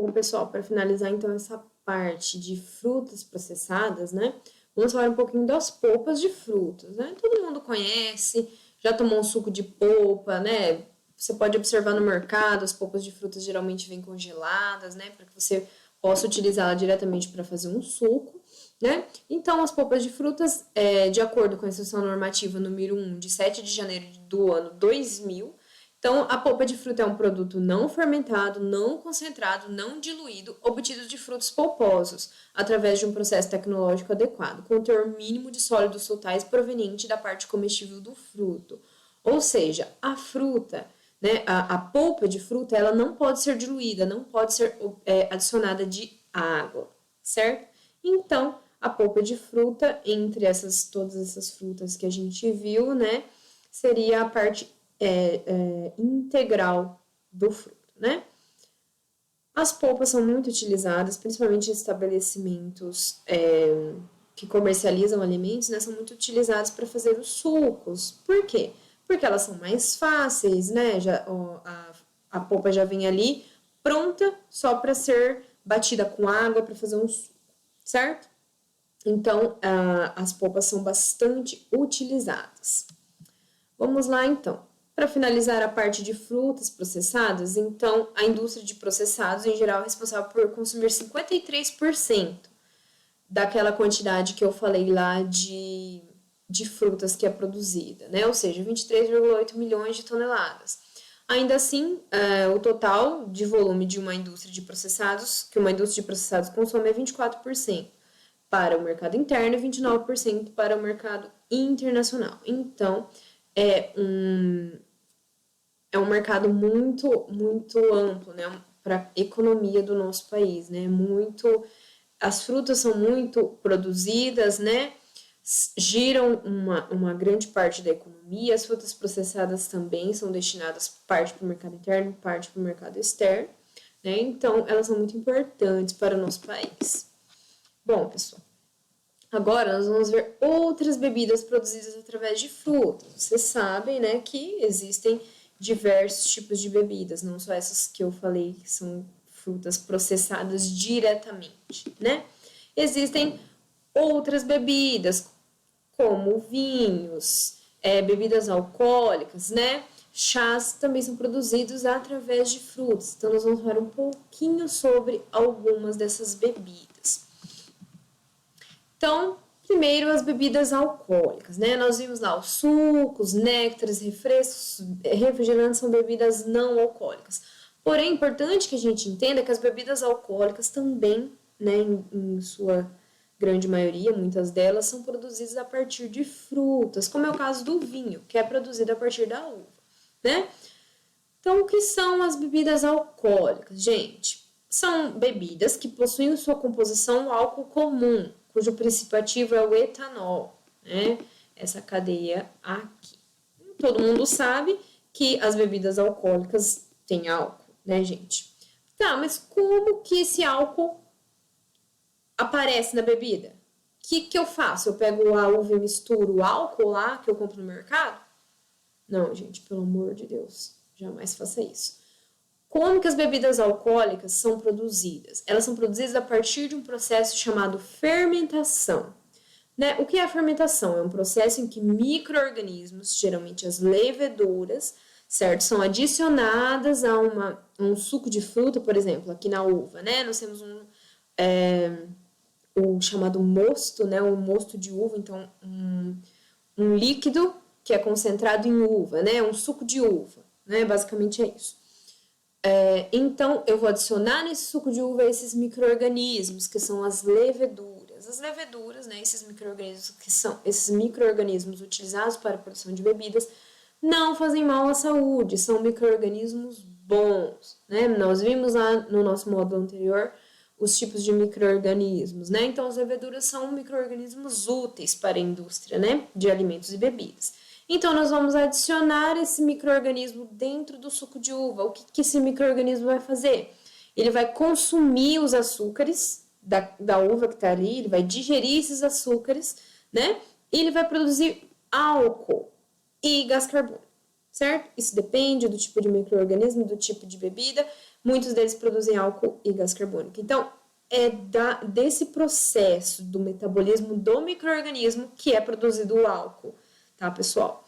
Bom, pessoal, para finalizar então essa parte de frutas processadas, né? Vamos falar um pouquinho das polpas de frutas, né? Todo mundo conhece, já tomou um suco de polpa, né? Você pode observar no mercado, as polpas de frutas geralmente vêm congeladas, né? Para que você possa utilizá-la diretamente para fazer um suco, né? Então, as polpas de frutas, de acordo com a instrução normativa número 1, de 7 de janeiro do ano 2000, então, a polpa de fruta é um produto não fermentado, não concentrado, não diluído, obtido de frutos polposos, através de um processo tecnológico adequado, com teor mínimo de sólidos soltais proveniente da parte comestível do fruto. Ou seja, a fruta, né, a polpa de fruta, ela não pode ser diluída, não pode ser adicionada de água, certo? Então, a polpa de fruta, entre todas essas frutas que a gente viu, né, seria a parte integral do fruto, né? As polpas são muito utilizadas, principalmente em estabelecimentos que comercializam alimentos, né? São muito utilizadas para fazer os sucos. Por quê? Porque elas são mais fáceis, né? A polpa já vem ali pronta só para ser batida com água para fazer um suco, certo? Então, as polpas são bastante utilizadas. Vamos lá, então. Para finalizar a parte de frutas processadas, então, a indústria de processados, em geral, é responsável por consumir 53% daquela quantidade que eu falei lá de frutas que é produzida, né? Ou seja, 23,8 milhões de toneladas. Ainda assim, o total de volume de uma indústria de processados, que uma indústria de processados consome, é 24% para o mercado interno e 29% para o mercado internacional. Então, é um mercado muito, muito amplo, né, para a economia do nosso país, né, as frutas são muito produzidas, né, giram uma grande parte da economia, as frutas processadas também são destinadas parte para o mercado interno, parte para o mercado externo, né, então elas são muito importantes para o nosso país. Bom, pessoal, agora nós vamos ver outras bebidas produzidas através de frutas. Vocês sabem, né, que existem diversos tipos de bebidas, não só essas que eu falei, que são frutas processadas diretamente, né? Existem outras bebidas, como vinhos, bebidas alcoólicas, né? Chás também são produzidos através de frutas. Então, nós vamos falar um pouquinho sobre algumas dessas bebidas. Então, primeiro as bebidas alcoólicas, né? Nós vimos lá os sucos, néctares, refrescos, refrigerantes são bebidas não alcoólicas. Porém, é importante que a gente entenda que as bebidas alcoólicas também, né, em sua grande maioria, muitas delas, são produzidas a partir de frutas, como é o caso do vinho, que é produzido a partir da uva, né? Então, o que são as bebidas alcoólicas, gente? São bebidas que possuem sua composição álcool comum, cujo princípio ativo é o etanol, né? Essa cadeia aqui. Todo mundo sabe que as bebidas alcoólicas têm álcool, né, gente? Tá, mas como que esse álcool aparece na bebida? O que eu faço? Eu pego a uva e misturo o álcool lá que eu compro no mercado? Não, gente, pelo amor de Deus, jamais faça isso. Como que as bebidas alcoólicas são produzidas? Elas são produzidas a partir de um processo chamado fermentação. Né? O que é a fermentação? É um processo em que micro-organismos, geralmente as leveduras, certo? São adicionadas a um suco de fruta, por exemplo, aqui na uva, né? Nós temos o chamado mosto, né? O mosto de uva, então um líquido que é concentrado em uva, né? Um suco de uva, né? Basicamente é isso. Então, eu vou adicionar nesse suco de uva esses micro-organismos, que são as leveduras. As leveduras, né, esses micro-organismos, que são esses micro-organismos utilizados para a produção de bebidas, não fazem mal à saúde, são micro-organismos bons, né? Nós vimos lá no nosso módulo anterior os tipos de micro-organismos, né? Então, as leveduras são micro-organismos úteis para a indústria, né, de alimentos e bebidas. Então, nós vamos adicionar esse micro-organismo dentro do suco de uva. O que esse micro-organismo vai fazer? Ele vai consumir os açúcares da uva que está ali, ele vai digerir esses açúcares, né? E ele vai produzir álcool e gás carbônico, certo? Isso depende do tipo de micro-organismo, do tipo de bebida, muitos deles produzem álcool e gás carbônico. Então, é desse processo do metabolismo do micro-organismo que é produzido o álcool, tá, pessoal?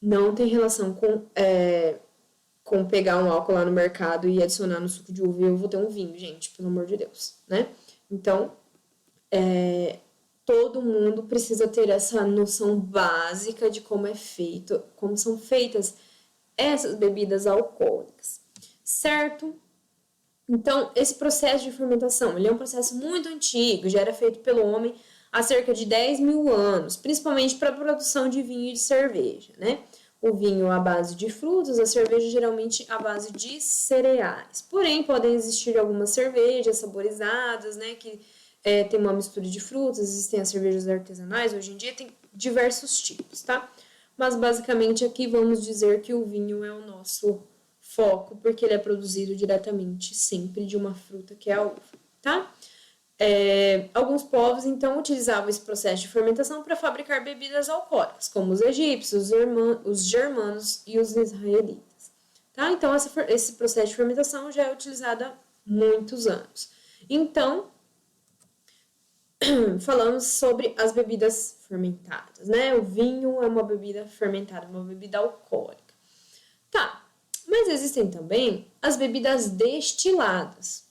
Não tem relação com pegar um álcool lá no mercado e adicionar no suco de uva e eu vou ter um vinho, gente, pelo amor de Deus, né? Então, todo mundo precisa ter essa noção básica de como é feito, como são feitas essas bebidas alcoólicas, certo? Então, esse processo de fermentação, ele é um processo muito antigo, já era feito pelo homem há cerca de 10 mil anos, principalmente para a produção de vinho e de cerveja, né? O vinho à base de frutas, a cerveja geralmente à base de cereais. Porém, podem existir algumas cervejas saborizadas, né, que tem uma mistura de frutas, existem as cervejas artesanais, hoje em dia tem diversos tipos, tá? Mas, basicamente, aqui vamos dizer que o vinho é o nosso foco, porque ele é produzido diretamente sempre de uma fruta que é a uva, tá? Alguns povos, então, utilizavam esse processo de fermentação para fabricar bebidas alcoólicas, como os egípcios, os germanos e os israelitas, tá? Então, esse processo de fermentação já é utilizado há muitos anos. Então, falamos sobre as bebidas fermentadas, né? O vinho é uma bebida fermentada, uma bebida alcoólica. Tá, mas existem também as bebidas destiladas.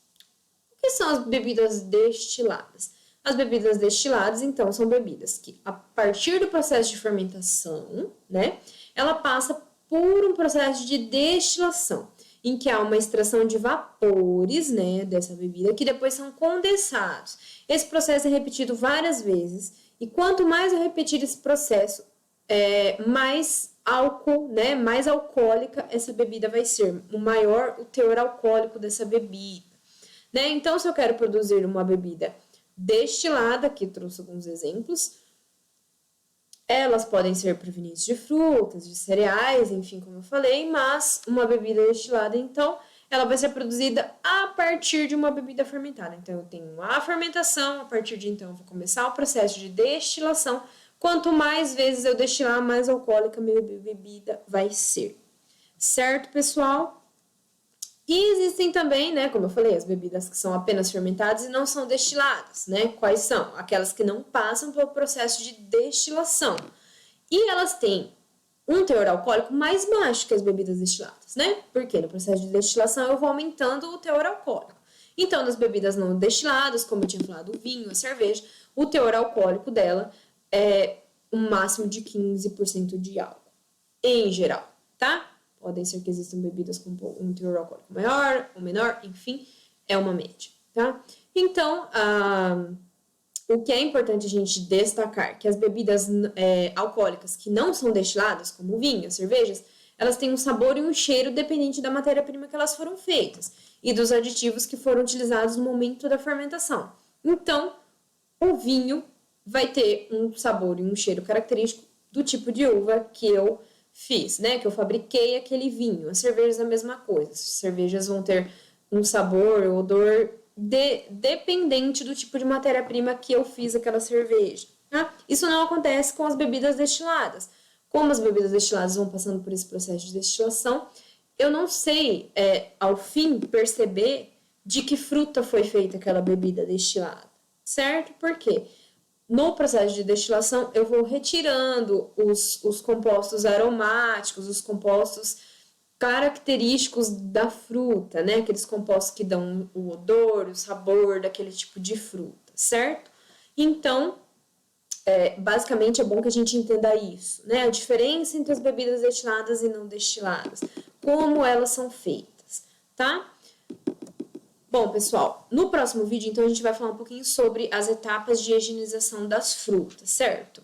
O que são as bebidas destiladas? As bebidas destiladas, então, são bebidas que, a partir do processo de fermentação, né, ela passa por um processo de destilação, em que há uma extração de vapores, né, dessa bebida, que depois são condensados. Esse processo é repetido várias vezes, e quanto mais eu repetir esse processo, mais álcool, né, mais alcoólica essa bebida vai ser, o maior o teor alcoólico dessa bebida, né? Então, se eu quero produzir uma bebida destilada, aqui trouxe alguns exemplos, elas podem ser provenientes de frutas, de cereais, enfim, como eu falei, mas uma bebida destilada, então, ela vai ser produzida a partir de uma bebida fermentada. Então, eu tenho a fermentação, a partir de então eu vou começar o processo de destilação. Quanto mais vezes eu destilar, mais alcoólica a minha bebida vai ser. Certo, pessoal? E existem também, né, como eu falei, as bebidas que são apenas fermentadas e não são destiladas, né? Quais são? Aquelas que não passam pelo processo de destilação. E elas têm um teor alcoólico mais baixo que as bebidas destiladas, né? Porque no processo de destilação eu vou aumentando o teor alcoólico. Então, nas bebidas não destiladas, como eu tinha falado, o vinho, a cerveja, o teor alcoólico dela é um máximo de 15% de álcool, em geral, tá? Podem ser que existam bebidas com um teor alcoólico maior ou menor, enfim, é uma média, tá? Então, o que é importante a gente destacar que as bebidas alcoólicas que não são destiladas, como o vinho, as cervejas, elas têm um sabor e um cheiro dependente da matéria-prima que elas foram feitas e dos aditivos que foram utilizados no momento da fermentação. Então, o vinho vai ter um sabor e um cheiro característico do tipo de uva que eu fiz, né? Que eu fabriquei aquele vinho. As cervejas é a mesma coisa. As cervejas vão ter um sabor, odor dependente do tipo de matéria-prima que eu fiz aquela cerveja. Tá? Isso não acontece com as bebidas destiladas. Como as bebidas destiladas vão passando por esse processo de destilação, eu não sei, ao fim, perceber de que fruta foi feita aquela bebida destilada, certo? Por quê? No processo de destilação, eu vou retirando os compostos aromáticos, os compostos característicos da fruta, né? Aqueles compostos que dão o odor, o sabor daquele tipo de fruta, certo? Então, basicamente é bom que a gente entenda isso, né? A diferença entre as bebidas destiladas e não destiladas, como elas são feitas, tá? Bom, pessoal, no próximo vídeo, então, a gente vai falar um pouquinho sobre as etapas de higienização das frutas, certo?